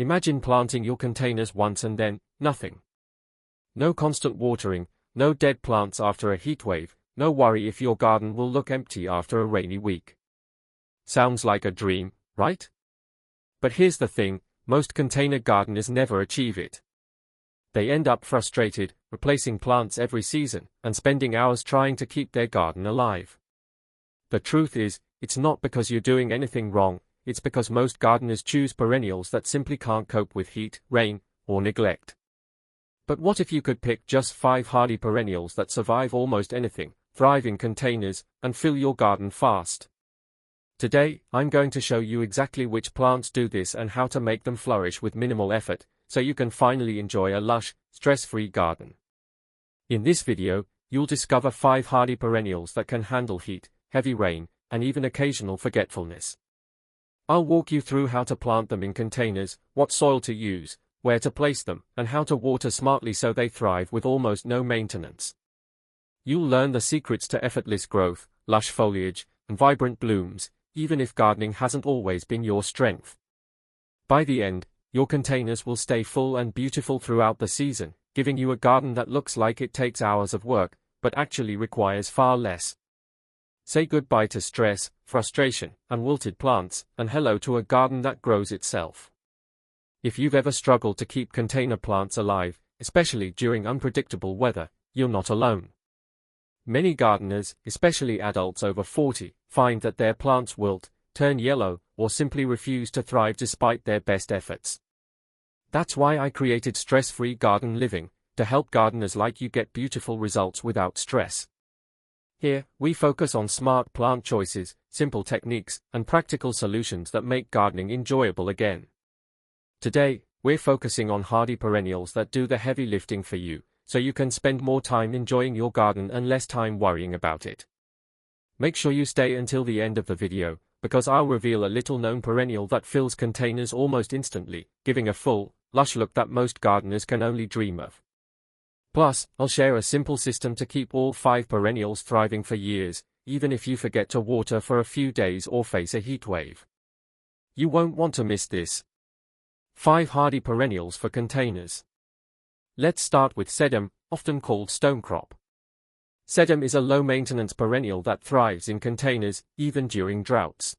Imagine planting your containers once and then, nothing. No constant watering, no dead plants after a heatwave, no worry if your garden will look empty after a rainy week. Sounds like a dream, right? But here's the thing, most container gardeners never achieve it. They end up frustrated, replacing plants every season, and spending hours trying to keep their garden alive. The truth is, it's not because you're doing anything wrong, it's because most gardeners choose perennials that simply can't cope with heat, rain, or neglect. But what if you could pick just 5 hardy perennials that survive almost anything, thrive in containers, and fill your garden fast? Today, I'm going to show you exactly which plants do this and how to make them flourish with minimal effort, so you can finally enjoy a lush, stress-free garden. In this video, you'll discover 5 hardy perennials that can handle heat, heavy rain, and even occasional forgetfulness. I'll walk you through how to plant them in containers, what soil to use, where to place them, and how to water smartly so they thrive with almost no maintenance. You'll learn the secrets to effortless growth, lush foliage, and vibrant blooms, even if gardening hasn't always been your strength. By the end, your containers will stay full and beautiful throughout the season, giving you a garden that looks like it takes hours of work, but actually requires far less. Say goodbye to stress, frustration, and wilted plants, and hello to a garden that grows itself. If you've ever struggled to keep container plants alive, especially during unpredictable weather, you're not alone. Many gardeners, especially adults over 40, find that their plants wilt, turn yellow, or simply refuse to thrive despite their best efforts. That's why I created Stress-Free Garden Living, to help gardeners like you get beautiful results without stress. Here, we focus on smart plant choices, simple techniques, and practical solutions that make gardening enjoyable again. Today, we're focusing on hardy perennials that do the heavy lifting for you, so you can spend more time enjoying your garden and less time worrying about it. Make sure you stay until the end of the video, because I'll reveal a little-known perennial that fills containers almost instantly, giving a full, lush look that most gardeners can only dream of. Plus, I'll share a simple system to keep all 5 perennials thriving for years, even if you forget to water for a few days or face a heat wave. You won't want to miss this. 5 hardy perennials for containers. Let's start with sedum, often called stonecrop. Sedum is a low-maintenance perennial that thrives in containers, even during droughts.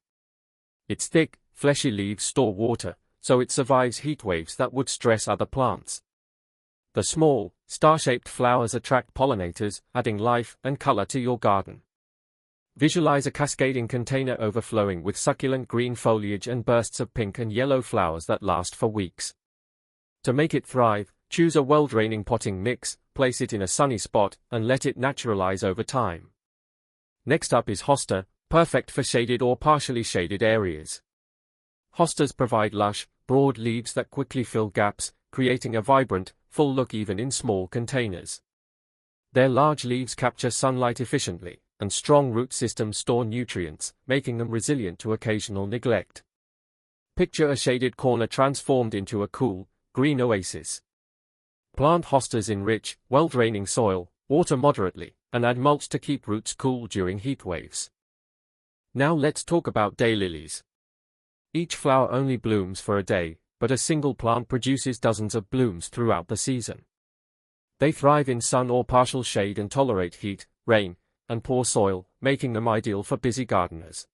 Its thick, fleshy leaves store water, so it survives heat waves that would stress other plants. The small, star-shaped flowers attract pollinators, adding life and color to your garden. Visualize a cascading container overflowing with succulent green foliage and bursts of pink and yellow flowers that last for weeks. To make it thrive, choose a well-draining potting mix, place it in a sunny spot, and let it naturalize over time. Next up is hosta, perfect for shaded or partially shaded areas. Hostas provide lush, broad leaves that quickly fill gaps, creating a vibrant, full look even in small containers. Their large leaves capture sunlight efficiently, and strong root systems store nutrients, making them resilient to occasional neglect. Picture a shaded corner transformed into a cool, green oasis. Plant hostas in rich, well-draining soil, water moderately, and add mulch to keep roots cool during heat waves. Now let's talk about daylilies. Each flower only blooms for a day, but a single plant produces dozens of blooms throughout the season. They thrive in sun or partial shade and tolerate heat, rain, and poor soil, making them ideal for busy gardeners.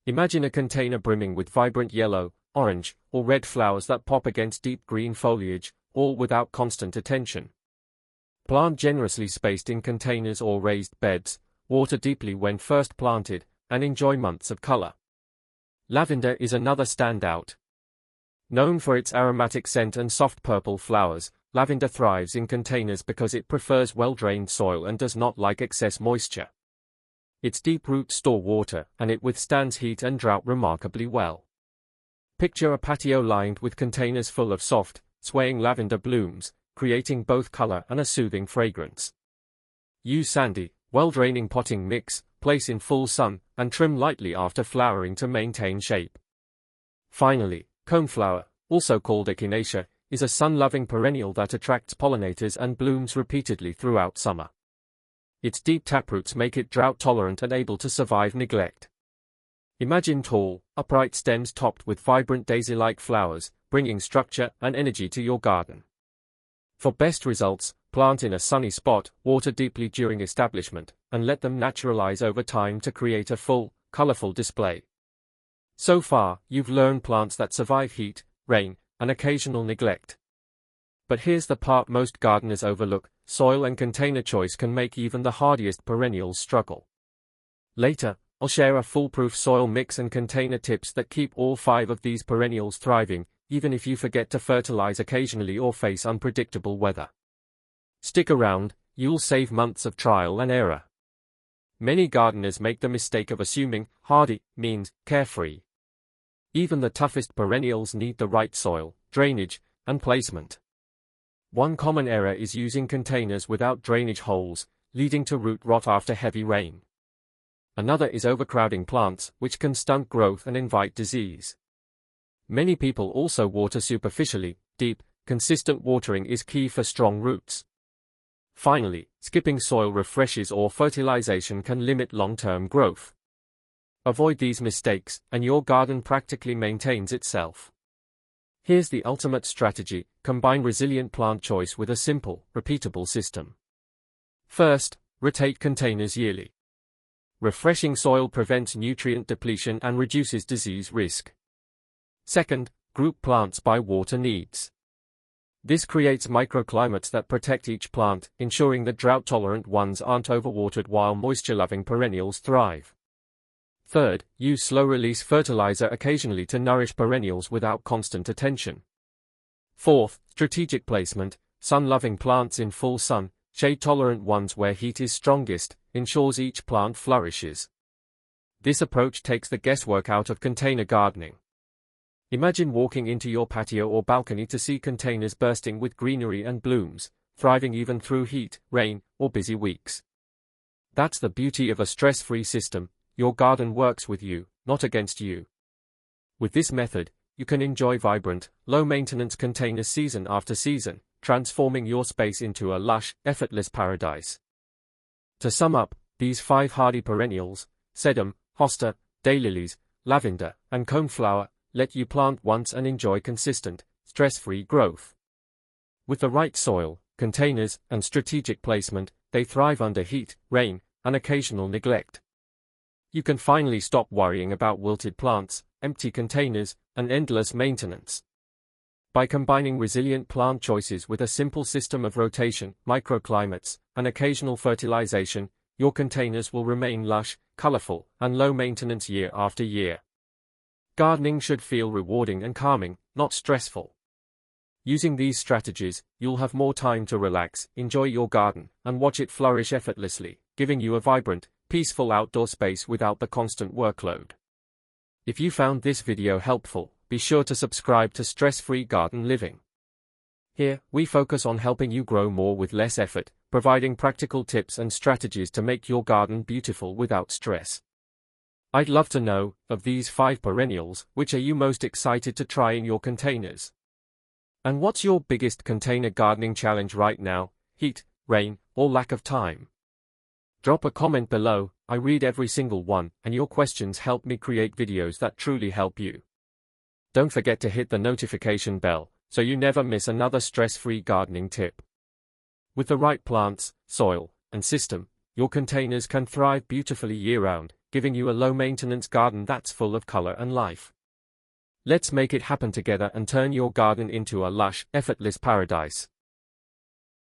Imagine a container brimming with vibrant yellow, orange, or red flowers that pop against deep green foliage, all without constant attention. Plant generously spaced in containers or raised beds, water deeply when first planted, and enjoy months of color. Lavender is another standout. Known for its aromatic scent and soft purple flowers, lavender thrives in containers because it prefers well-drained soil and does not like excess moisture. Its deep roots store water, and it withstands heat and drought remarkably well. Picture a patio lined with containers full of soft, swaying lavender blooms, creating both color and a soothing fragrance. Use sandy, well-draining potting mix, place in full sun, and trim lightly after flowering to maintain shape. Finally, coneflower, also called echinacea, is a sun-loving perennial that attracts pollinators and blooms repeatedly throughout summer. Its deep taproots make it drought-tolerant and able to survive neglect. Imagine tall, upright stems topped with vibrant daisy-like flowers, bringing structure and energy to your garden. For best results, plant in a sunny spot, water deeply during establishment, and let them naturalize over time to create a full, colorful display. So far, you've learned plants that survive heat, rain, and occasional neglect. But here's the part most gardeners overlook: soil and container choice can make even the hardiest perennials struggle. Later, I'll share a foolproof soil mix and container tips that keep all 5 of these perennials thriving, even if you forget to fertilize occasionally or face unpredictable weather. Stick around, you'll save months of trial and error. Many gardeners make the mistake of assuming hardy means carefree. Even the toughest perennials need the right soil, drainage, and placement. One common error is using containers without drainage holes, leading to root rot after heavy rain. Another is overcrowding plants, which can stunt growth and invite disease. Many people also water superficially. Deep, consistent watering is key for strong roots. Finally, skipping soil refreshes or fertilization can limit long-term growth. Avoid these mistakes, and your garden practically maintains itself. Here's the ultimate strategy: combine resilient plant choice with a simple, repeatable system. First, rotate containers yearly. Refreshing soil prevents nutrient depletion and reduces disease risk. Second, group plants by water needs. This creates microclimates that protect each plant, ensuring the drought-tolerant ones aren't overwatered while moisture-loving perennials thrive. Third, use slow-release fertilizer occasionally to nourish perennials without constant attention. Fourth, strategic placement: sun-loving plants in full sun, shade-tolerant ones where heat is strongest, ensures each plant flourishes. This approach takes the guesswork out of container gardening. Imagine walking into your patio or balcony to see containers bursting with greenery and blooms, thriving even through heat, rain, or busy weeks. That's the beauty of a stress-free system. Your garden works with you, not against you. With this method, you can enjoy vibrant, low-maintenance containers season after season, transforming your space into a lush, effortless paradise. To sum up, these 5 hardy perennials, sedum, hosta, daylilies, lavender, and coneflower, let you plant once and enjoy consistent, stress-free growth. With the right soil, containers, and strategic placement, they thrive under heat, rain, and occasional neglect. You can finally stop worrying about wilted plants, empty containers, and endless maintenance. By combining resilient plant choices with a simple system of rotation, microclimates, and occasional fertilization, your containers will remain lush, colorful, and low maintenance year after year. Gardening should feel rewarding and calming, not stressful. Using these strategies, you'll have more time to relax, enjoy your garden, and watch it flourish effortlessly, giving you a vibrant, peaceful outdoor space without the constant workload. If you found this video helpful, be sure to subscribe to Stress-Free Garden Living. Here, we focus on helping you grow more with less effort, providing practical tips and strategies to make your garden beautiful without stress. I'd love to know, of these 5 perennials, which are you most excited to try in your containers? And what's your biggest container gardening challenge right now: heat, rain, or lack of time? Drop a comment below. I read every single one, and your questions help me create videos that truly help you. Don't forget to hit the notification bell, so you never miss another stress-free gardening tip. With the right plants, soil, and system, your containers can thrive beautifully year-round, giving you a low-maintenance garden that's full of color and life. Let's make it happen together and turn your garden into a lush, effortless paradise.